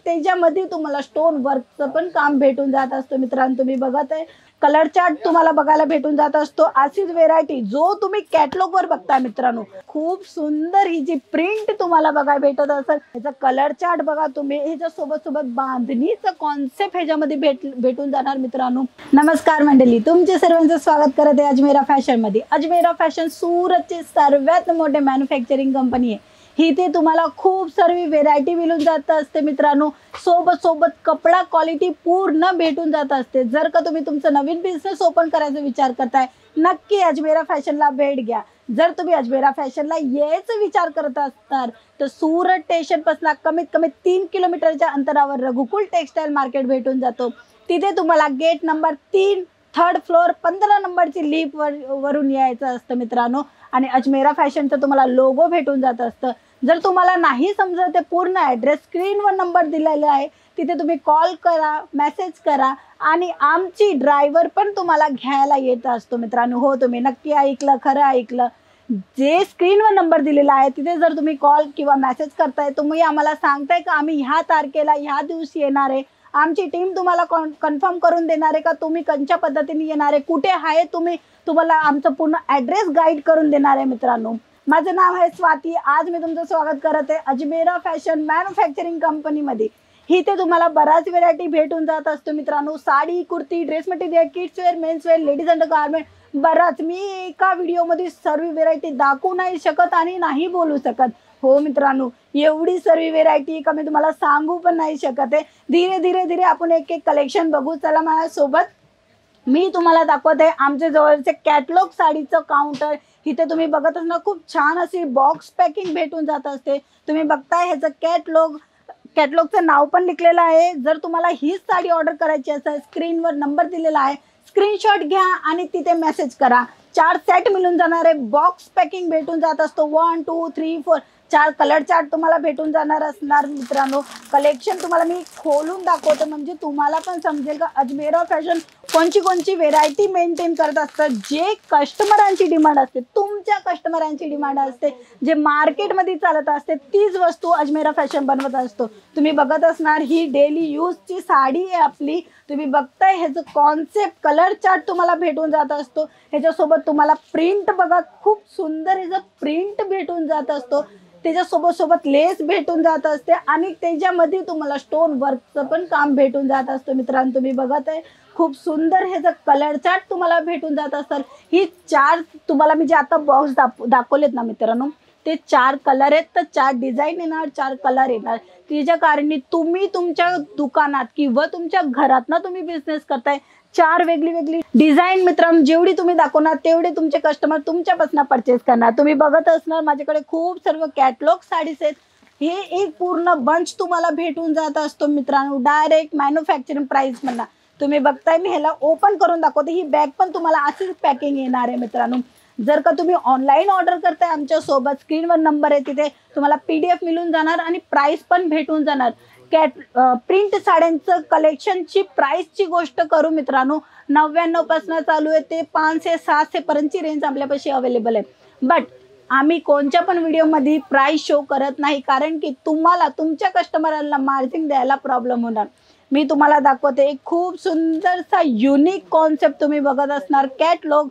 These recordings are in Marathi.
त्याच्यामध्ये तुम्हाला स्टोन वर्कचं पण काम भेटून जात असतं मित्रांनो। तुम्ही बघत आहे कलर चार्ट तुम्हाला बघायला भेटून जात असतो। अशीच व्हेरायटी जो तुम्ही कॅटलॉग वर बघता मित्रांनो, खूप सुंदर ही जी प्रिंट तुम्हाला बघायला भेटत असेल। याचा कलर चार्ट बघा तुम्ही, ह्याच्या सोबत सोबत बांधणीचा कॉन्सेप्ट ह्याच्यामध्ये भेटून जाणार मित्रांनो। नमस्कार मंडळी, तुमचे सर्वांचं स्वागत करत आहे अजमेरा फॅशन मध्ये। अजमेरा फॅशन सूरतची सर्वात मोठी मॅन्युफॅक्चरिंग कंपनी आहे। इथे तुम्हाला खूप सारी व्हेरायटी मिळून जात असते मित्रांनो। सोबत सोबत कपडा क्वालिटी पूर्ण भेटून जात असते। जर का तुम्ही तुमचा नवीन बिझनेस ओपन करायचा विचार करताय, नक्की अजमेरा फॅशनला भेट घ्या। जर तुम्ही अजमेरा फॅशनला यायचा विचार करत असणार तर सूरत स्टेशन पासून कमीत कमी 3 किलोमीटरच्या अंतरावर रघुकुल टेक्सटाईल मार्केट भेटून जातो। तिथे तुम्हाला गेट नंबर 3 थर्ड फ्लोर 15 नंबरची लिफ्ट वरून यायचं असतं मित्रांनो। आणि अजमेरा फॅशनचं तुम्हाला लोगो भेटून जात असतं। जर तुम्हाला नाही समजत ते पूर्ण ॲड्रेस स्क्रीनवर नंबर दिलेला आहे, तिथे तुम्ही कॉल करा, मेसेज करा आणि आमची ड्रायव्हर पण तुम्हाला घ्यायला येत असतो मित्रांनो। हो, तुम्ही नक्की ऐकलं, खरं ऐकलं। जे स्क्रीनवर नंबर दिलेला आहे तिथे जर तुम्ही कॉल किंवा मेसेज करताय, तुम्ही आम्हाला सांगताय का आम्ही ह्या तारखेला ह्या दिवशी येणार आहे, आमची टीम तुम्हाला कन्फर्म करून देणार आहे का तुम्ही कोणत्या पद्धतीने येणार आहे, कुठे आहे तुम्ही, तुम्हाला आमचं पूर्ण ॲड्रेस गाईड करून देणार आहे मित्रांनो। माझं नाव आहे स्वाती। आज मी तुमचं स्वागत करत आहे अजमेरा फॅशन मॅन्युफॅक्चरिंग कंपनीमध्ये। इथे तुम्हाला बराच व्हेरायटी भेटून जात असतो मित्रांनो। Sari, kurti, dress material, kids wear, men's wear, ladies under garment, बराच। मी एका व्हिडिओमध्ये सर्व व्हेरायटी दाखवू नाही शकत आणि नाही बोलू शकत। हो मित्रांनो, एवढी सर्व व्हेरायटी का मी तुम्हाला सांगू पण नाही शकत आहे। धीरे धीरे आपण एक एक कलेक्शन बघू। चला माझ्यासोबत, मी तुम्हाला दाखवते आमच्या जवळचे कॅटलॉग साडीचं काउंटर। इथे तुम्ही बघत असणार खूप छान अशी बॉक्स पॅकिंग भेटून जात असते। तुम्ही बघताय ह्याचं कॅटलॉगचं नाव पण लिखलेलं आहे। जर तुम्हाला ही साडी ऑर्डर करायची असेल, स्क्रीनवर नंबर दिलेला आहे, स्क्रीनशॉट घ्या आणि तिथे मेसेज करा। 4 सेट मिळून जाणारे बॉक्स पॅकिंग भेटून जात असतो। 1 2 3 4 4 कलर चार्ट तुम्हाला भेटून जाणार असणार मित्रांनो। कलेक्शन तुम्हाला मी खोलून दाखवते म्हणजे तुम्हाला पण समजेल का अजमेरा फॅशन कोणची व्हेरायटी मेंटेन करत असतं। जे कस्टमरांची डिमांड असते, तुमच्या कस्टमरांची डिमांड असते, जे मार्केटमध्ये चालत असते, तीच वस्तू अजमेरा फॅशन बनवत असतो। तुम्ही बघत असणार ही डेली यूजची साडी आहे आपली। तुम्ही बघताय ह्याचं कॉन्सेप्ट कलर चार्ट तुम्हाला भेटून जात असतो। ह्याच्यासोबत तुम्हाला प्रिंट बघा, खूप सुंदर ह्याचं प्रिंट भेटून जात असतो। त्याच्यासोबत सोबत लेस भेटून जात असते आणि त्याच्यामध्ये तुम्हाला स्टोन वर्कचं पण काम भेटून जात असतं मित्रांनो। तुम्ही बघत आहे खूप सुंदर ह्याचा कलर चार्ट तुम्हाला भेटून जात असेल। ही 4 तुम्हाला मी जे आता बॉक्स दाखवलेत ना मित्रांनो, ते 4 कलर आहेत, तर 4 डिझाईन येणार, 4 कलर येणार। त्याच्या कारणी तुम्ही तुमच्या दुकानात किंवा तुमच्या घरातनं तुम्ही बिझनेस करताय, 4 वेगळी डिझाईन मित्रांनो जेवढी तुम्ही दाखवणार तेवढे तुमचे कस्टमर तुमच्यापासून परचेस करणार। तुम्ही बघत असणार माझ्याकडे खूप सर्व कॅटलॉग साडीज आहेत। हे एक पूर्ण बंच तुम्हाला भेटून जात असतो मित्रांनो, डायरेक्ट मॅन्युफॅक्चरिंग प्राइस म्हणा। तुम्ही बघताय मी ह्याला ओपन करून दाखवते। ही बॅग पण तुम्हाला अशीच पॅकिंग येणार आहे मित्रांनो। जर का तुम्ही ऑनलाईन ऑर्डर करताय, आमच्या सोबत स्क्रीनवर नंबर आहे, तिथे तुम्हाला PDF मिळून जाणार आणि प्राइस पण भेटून जाणार। प्रिंट साड्यांचं कलेक्शनची प्राइसची गोष्ट करू मित्रांनो, 99 पासून चालू आहे ते 500 600 पर्यंतची रेंज आपल्यापाशी अवेलेबल आहे। बट आम्ही कोणत्या पण व्हिडिओमध्ये प्राइस शो करत नाही, कारण की तुम्हाला तुमच्या कस्टमरांना मार्जिन द्यायला प्रॉब्लेम होणार। मी तुम्हाला दाखवते एक खूप सुंदरसा युनिक कॉन्सेप्ट तुम्ही बघत असणार कॅटलॉग।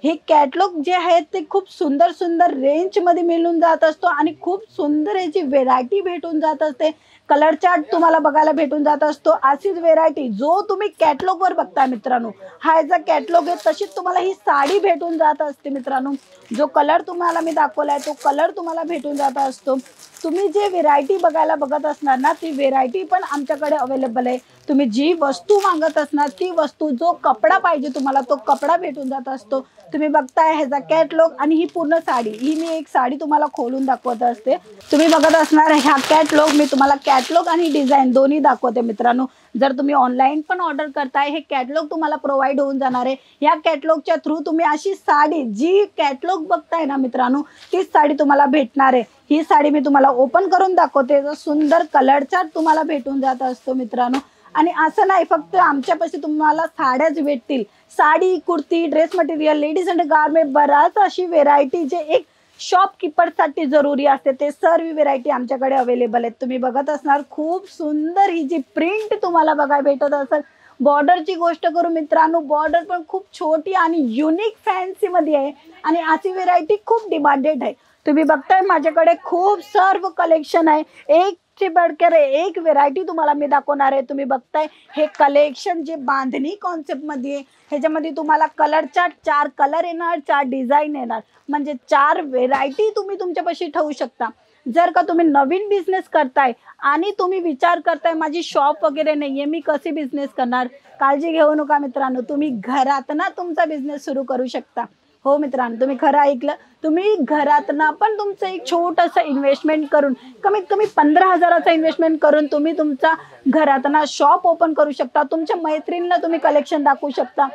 हे कॅटलॉग जे आहेत ते खूप सुंदर रेंजमध्ये मिळून जात असतो आणि खूप सुंदर याची व्हेरायटी भेटून जात असते। कलर चार्ट तुम्हाला बघायला भेटून जात असतो। अशीच व्हेरायटी जो तुम्ही कॅटलॉगवर बघता मित्रांनो, हा याचा कॅटलॉग आहे, तशीच तुम्हाला ही साडी भेटून जात असते मित्रांनो। जो कलर तुम्हाला मी दाखवलाय तो कलर तुम्हाला भेटून जात असतो। तुम्ही जे व्हेरायटी बघत असणार ना, ती व्हेरायटी पण आमच्याकडे अवेलेबल आहे। तुम्ही जी वस्तू मागत असणार ती वस्तू, जो कपडा पाहिजे तुम्हाला तो कपडा भेटून जात असतो। तुम्ही बघताय ह्याचा कॅटलॉग आणि ही पूर्ण साडी, ही मी एक साडी तुम्हाला खोलून दाखवत असते। तुम्ही बघत असणार ह्या कॅटलॉग, मी तुम्हाला कॅटलॉग आणि डिझाईन दोन्ही दाखवते मित्रांनो। जर तुम्ही ऑनलाईन पण ऑर्डर करताय, हे कॅटलॉग तुम्हाला प्रोव्हाइड होऊन जाणार आहे। या कॅटलॉगच्या थ्रू तुम्ही अशी साडी, जी कॅटलॉग बघताय ना मित्रांनो, तीच साडी तुम्हाला भेटणार आहे। ही साडी मी तुम्हाला ओपन करून दाखवते। सुंदर कलर चार्ट तुम्हाला भेटून जात असतो मित्रांनो। आणि असं नाही फक्त आमच्यापाशी तुम्हाला साड्याच भेटतील, sari, kurti, dress material, ladies under garment, बराच अशी व्हेरायटी जे एक शॉपकीपरसाठी जरुरी असते ते सर्व व्हेरायटी आमच्याकडे अवेलेबल आहेत. तुम्ही बघत असणार खूप सुंदर ही जी प्रिंट तुम्हाला बघायला भेटत असेल. बॉर्डरची गोष्ट करू मित्रांनो, बॉर्डर पण खूप छोटी आणि युनिक फॅन्सी मध्ये आहे आणि अशी व्हेरायटी खूप डिमांडेड आहे. तुम्ही बघताय माझ्याकडे खूप सर्व कलेक्शन आहे. एक चे बडकर एक व्हेरायटी तुम्हाला मी दाखवणार आहे. तुम्ही बघताय हे कलेक्शन जे बांधणी कॉन्सेप्ट मध्ये आहे. ह्याच्यामध्ये तुम्हाला कलर चार्ट 4 कलर येणार, 4 डिझाईन येणार, म्हणजे 4 व्हेरायटी तुम्ही तुमच्यापाशी ठेवू शकता. जर का तुम्ही नवीन बिझनेस करताय आणि तुम्ही विचार करताय माझी शॉप वगैरे नाहीये, मी कसे बिझनेस करणार, काळजी घेऊ नका मित्रांनो. तुम्ही घरात ना तुमचा बिझनेस सुरू करू शकता. हो मित्रांनो, तुम्ही खरं ऐकलं. तुम्ही घरातना पण तुमचं एक छोटंसं इन्व्हेस्टमेंट करून, कमीत कमी 15,000चा इन्व्हेस्टमेंट करून तुम्ही तुमचा घरातना शॉप ओपन करू शकता. तुमच्या मैत्रिणींना तुम्ही कलेक्शन दाखवू शकता,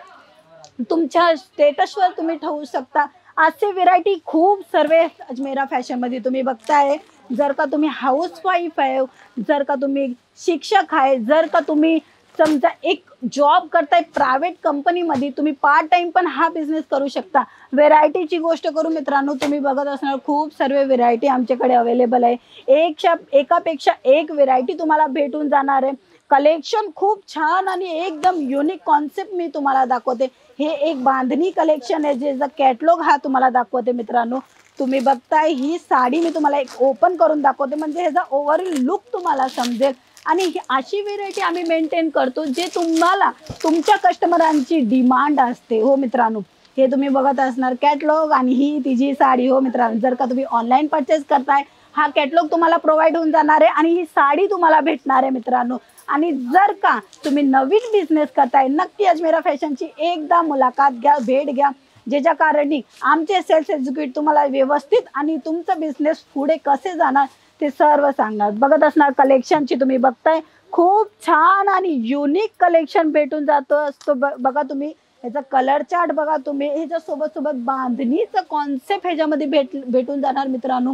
तुमच्या स्टेटसवर तुम्ही ठेवू शकता. असे व्हेरायटी खूप सर्व अजमेरा फॅशन मध्ये तुम्ही बघताय. जर का तुम्ही हाऊसवाईफ आहे, जर का तुम्ही शिक्षक आहे, जर का तुम्ही समजा एक जॉब करताय प्रायव्हेट कंपनीमध्ये, तुम्ही पार्ट टाइम पण हा बिझनेस करू शकता. व्हेरायटीची गोष्ट करू मित्रांनो, तुम्ही बघत असणार खूप सर्व व्हेरायटी आमच्याकडे अवेलेबल आहे. एकापेक्षा एक व्हेरायटी तुम्हाला भेटून जाणार आहे. कलेक्शन खूप छान आणि एकदम युनिक कॉन्सेप्ट मी तुम्हाला दाखवते. हे एक बांधणी कलेक्शन आहे, ज्याचा कॅटलॉग हा तुम्हाला दाखवते मित्रांनो. तुम्ही बघताय ही साडी मी तुम्हाला एक ओपन करून दाखवते, म्हणजे ह्याचा ओव्हरऑल लुक तुम्हाला समजेल. आणि अशी व्हेरायटी आम्ही मेंटेन करतो जे तुम्हाला तुमच्या कस्टमरांची डिमांड असते. हो मित्रांनो, हे तुम्ही बघत असणार कॅटलॉग आणि ही तिची साडी. हो मित्रांनो, जर का तुम्ही ऑनलाईन परचेस करताय, हा कॅटलॉग तुम्हाला प्रोव्हाइड होऊन जाणार आहे आणि ही साडी तुम्हाला भेटणार आहे मित्रांनो. आणि जर का तुम्ही नवीन बिझनेस करताय, नक्की अजमेरा फॅशनची एकदा मुलाखत घ्या, भेट घ्या, ज्याच्या कारणी आमचे सेल्स एक्झिक्युटिव्ह तुम्हाला व्यवस्थित आणि तुमचा बिझनेस पुढे कसे जाणार ते सर्व सांगणार. बघत असणार कलेक्शनची तुम्ही बघताय खूप छान आणि युनिक कलेक्शन भेटून जातो असतो. बघा तुम्ही ह्याचा कलर चार्ट बघा, तुम्ही ह्याच्या सोबत बांधणीचं कॉन्सेप्ट ह्याच्यामध्ये भेटून जाणार मित्रांनो.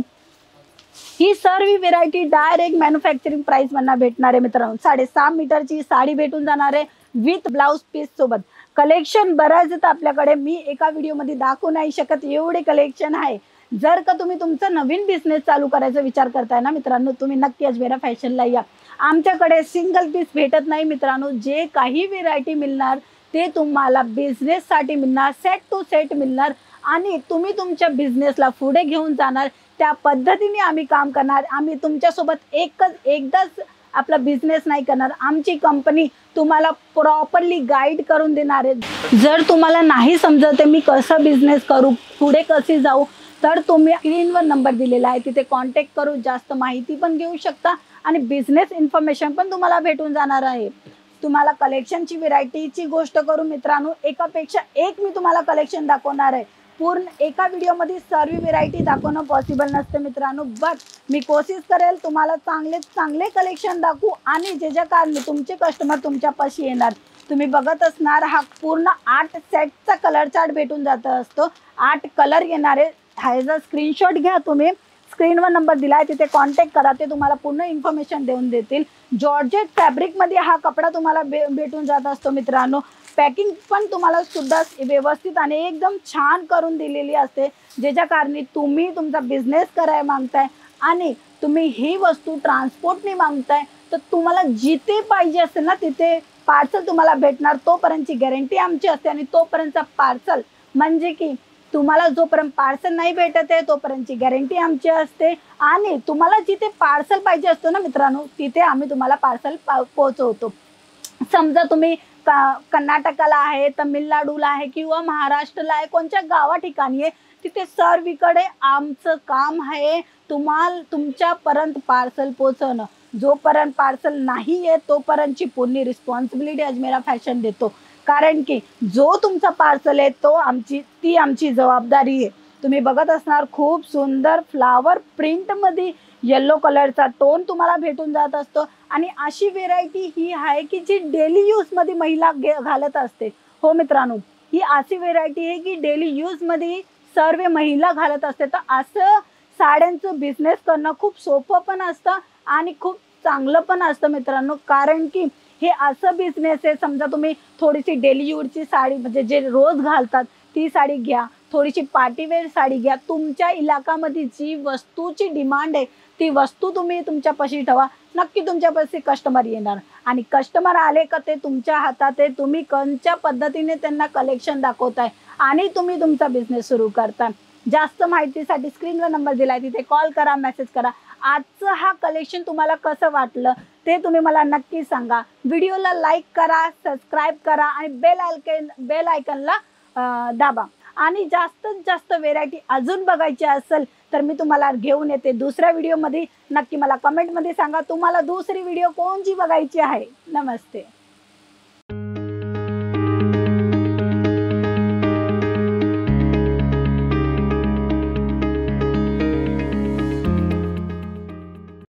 ही सर्व व्हेरायटी डायरेक्ट मॅन्युफॅक्चरिंग प्राइस मधनं भेटणार आहे मित्रांनो. 6.5 मीटरची साडी भेटून जाणार आहे विथ ब्लाउज पीस सोबत. कलेक्शन बऱ्याच येतं आपल्याकडे, मी एका व्हिडिओमध्ये दाखवू नाही शकत एवढे कलेक्शन आहे. जर का तुम्ही तुमचा नवीन बिझनेस चालू करायचा विचार करताय ना मित्रांनो, तुम्ही नक्की अजमेरा फॅशनला या. आमच्याकडे सिंगल पीस भेटत नाही मित्रांनो. जे काही व्हेरायटी मिळणार ते तुम्हाला बिझनेससाठी मिळणार, सेट टू सेट मिळणार आणि तुम्ही तुमच्या बिझनेसला पुढे घेऊन जाणार. त्या पद्धतीने आम्ही काम करणार. आम्ही तुमच्यासोबत एकदाच आपला बिझनेस नाही करणार. आमची कंपनी तुम्हाला प्रॉपरली गाईड करून देणार आहे. जर तुम्हाला नाही समजत मी कसं बिझनेस करू, पुढे कसे जाऊ, तर तुम्ही स्क्रीनवर नंबर दिलेला आहे, तिथे कॉन्टॅक्ट करू, जास्त माहिती पण घेऊ शकता आणि बिझनेस इन्फॉर्मेशन पण तुम्हाला भेटून जाणार आहे. तुम्हाला कलेक्शनची व्हेरायटीची गोष्ट करू मित्रांनो, एकापेक्षा एक मी तुम्हाला कलेक्शन दाखवणार आहे. पूर्ण एका व्हिडिओमध्ये सर्व व्हेरायटी दाखवणं पॉसिबल नसतं मित्रांनो, बट मी कोशिश करेल तुम्हाला चांगले कलेक्शन दाखवू आणि ज्याच्या कारणे तुमचे कस्टमर तुमच्यापाशी येणार. तुम्ही बघत असणार हा पूर्ण 8 सेटचा कलर चार्ट भेटून जात असतो. 8 कलर येणारे. ह्याचा स्क्रीनशॉट घ्या, तुम्ही स्क्रीनवर नंबर दिलाय तिथे कॉन्टॅक्ट करा, ते तुम्हाला पूर्ण इन्फॉर्मेशन देऊन देतील. जॉर्जेट फॅब्रिकमध्ये हा कपडा तुम्हाला भेटून जात असतो मित्रांनो. पॅकिंग पण तुम्हाला सुद्धा व्यवस्थित आणि एकदम छान करून दिलेली असते, ज्याच्या कारणे तुम्ही तुमचा बिझनेस करायला मागताय आणि तुम्ही ही वस्तू ट्रान्सपोर्टने मागताय, तर तुम्हाला जिथे पाहिजे असेल ना तिथे पार्सल तुम्हाला भेटणार. तोपर्यंतची गॅरंटी आमची असते आणि तोपर्यंतचा पार्सल म्हणजे की तुम्हाला जोपर्यंत पार्सल नाही भेटत आहे तोपर्यंतची गॅरंटी आमची असते. आणि तुम्हाला जिथे पार्सल पाहिजे असतो ना मित्रांनो, तिथे आम्ही तुम्हाला पार्सल पोहोचवतो. समजा तुम्ही कर्नाटकाला आहे, तमिळनाडूला आहे किंवा महाराष्ट्रला आहे, कोणत्या गावा ठिकाणी आहे, तिथे सर्वीकडे आमचं काम आहे तुमच्यापर्यंत पार्सल पोहोचवणं. जोपर्यंत पार्सल नाही आहे तोपर्यंतची पूर्ण रिस्पॉन्सिबिलिटी अजमेरा फॅशन देतो. कारण की जो तुमचा पार्सल आहे ती आमची जबाबदारी आहे. तुम्ही बघत असणार खूप सुंदर फ्लावर प्रिंटमध्ये येलो कलरचा टोन तुम्हाला भेटून जात असतो. आणि अशी व्हेरायटी ही आहे की जी डेली यूजमध्ये महिला घालत असते. हो मित्रांनो, ही अशी व्हेरायटी आहे की डेली यूजमध्ये सर्व महिला घालत असते. तर असं साड्यांचं बिझनेस करणं खूप सोपं पण असतं आणि खूप चांगलं पण असतं मित्रांनो. कारण की हे असं बिझनेस आहे, समजा तुम्ही थोडीशी डेली यूजची साडी म्हणजे जे रोज घालतात ती साडी घ्या, थोडीशी पार्टीवेअर साडी घ्या. तुमच्या इलाकामध्ये जी वस्तूची डिमांड आहे ती वस्तू तुम्ही तुमच्यापाशी ठेवा. नक्की तुमच्यापाशी कस्टमर येणार आणि कस्टमर आले का ते तुमच्या हातात आहे. तुम्ही कोणत्या पद्धतीने त्यांना कलेक्शन दाखवताय आणि तुम्ही तुमचा बिझनेस सुरू करता. जास्त माहितीसाठी स्क्रीनवर नंबर दिलाय तिथे कॉल करा, मेसेज करा. आजचं हा कलेक्शन तुम्हाला कसं वाटलं ते तुम्ही मला नक्की सांगा. व्हिडिओला लाईक करा, सबस्क्राईब करा आणि बेल आयकनला दाबा. आणि जास्तीत जास्त व्हेरायटी अजून बघायची असेल तर मी तुम्हाला घेऊन येते दुसऱ्या व्हिडिओमध्ये. नक्की मला कमेंटमध्ये सांगा तुम्हाला दुसरी व्हिडिओ कोणची बघायची आहे. नमस्ते.